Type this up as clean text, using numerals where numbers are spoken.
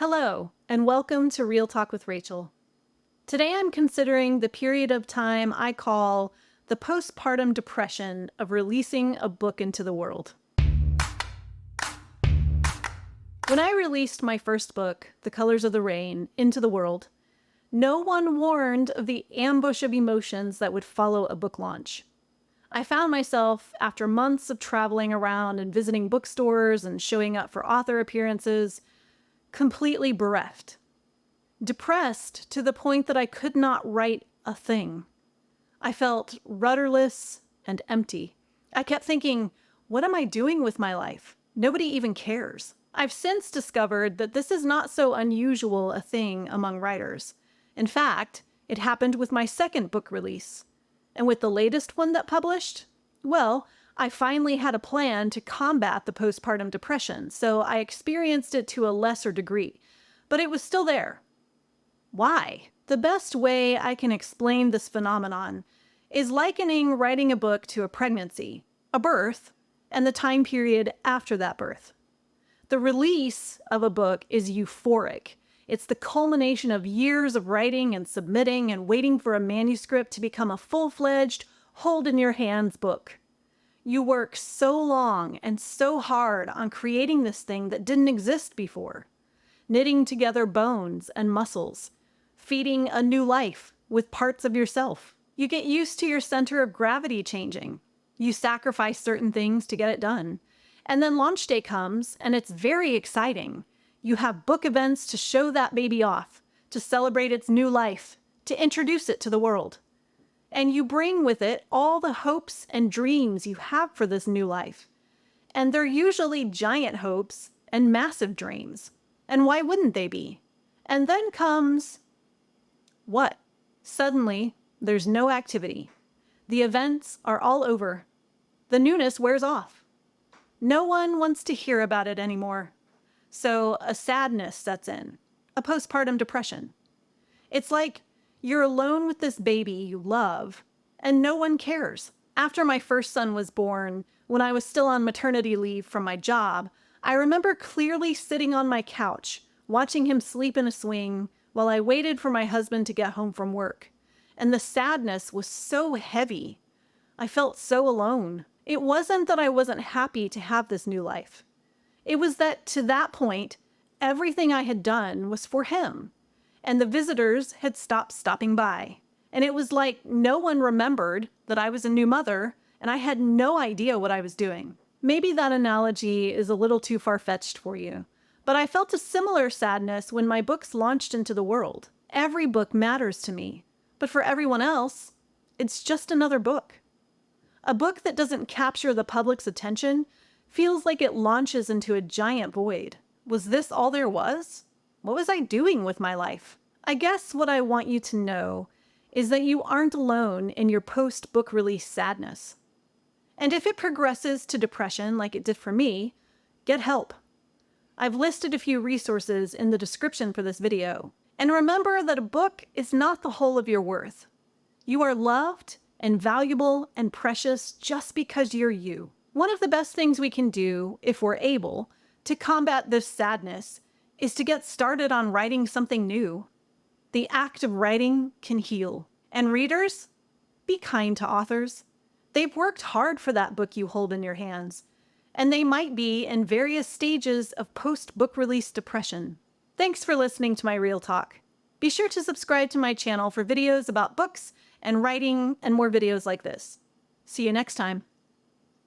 Hello, and welcome to Real Talk with Rachel. Today I'm considering the period of time I call the postpartum depression of releasing a book into the world. When I released my first book, The Colors of the Rain, into the world, no one warned of the ambush of emotions that would follow a book launch. I found myself, after months of traveling around and visiting bookstores and showing up for author appearances, completely bereft. Depressed to the point that I could not write a thing. I felt rudderless and empty. I kept thinking, what am I doing with my life? Nobody even cares. I've since discovered that this is not so unusual a thing among writers. In fact, it happened with my second book release. And with the latest one that published, well, I finally had a plan to combat the postpartum depression, so I experienced it to a lesser degree, but it was still there. Why? The best way I can explain this phenomenon is likening writing a book to a pregnancy, a birth, and the time period after that birth. The release of a book is euphoric. It's the culmination of years of writing and submitting and waiting for a manuscript to become a full-fledged, hold-in-your-hands book. You work so long and so hard on creating this thing that didn't exist before, knitting together bones and muscles, feeding a new life with parts of yourself. You get used to your center of gravity changing. You sacrifice certain things to get it done. And then launch day comes, and it's very exciting. You have book events to show that baby off, to celebrate its new life, to introduce it to the world. And you bring with it all the hopes and dreams you have for this new life. And they're usually giant hopes and massive dreams. And why wouldn't they be? And then comes... what? Suddenly, there's no activity. The events are all over. The newness wears off. No one wants to hear about it anymore. So a sadness sets in, a postpartum depression. It's like you're alone with this baby you love, and no one cares. After my first son was born, when I was still on maternity leave from my job, I remember clearly sitting on my couch, watching him sleep in a swing while I waited for my husband to get home from work. And the sadness was so heavy. I felt so alone. It wasn't that I wasn't happy to have this new life. It was that to that point, everything I had done was for him. And the visitors had stopped stopping by. And it was like no one remembered that I was a new mother, and I had no idea what I was doing. Maybe that analogy is a little too far-fetched for you, but I felt a similar sadness when my books launched into the world. Every book matters to me, but for everyone else, it's just another book. A book that doesn't capture the public's attention feels like it launches into a giant void. Was this all there was? What was I doing with my life? I guess what I want you to know is that you aren't alone in your post-book release sadness. And if it progresses to depression like it did for me, get help. I've listed a few resources in the description for this video. And remember that a book is not the whole of your worth. You are loved and valuable and precious just because you're you. One of the best things we can do, if we're able, to combat this sadness is to get started on writing something new. The act of writing can heal. And readers, be kind to authors. They've worked hard for that book you hold in your hands, and they might be in various stages of post-book release depression. Thanks for listening to my Real Talk. Be sure to subscribe to my channel for videos about books and writing and more videos like this. See you next time.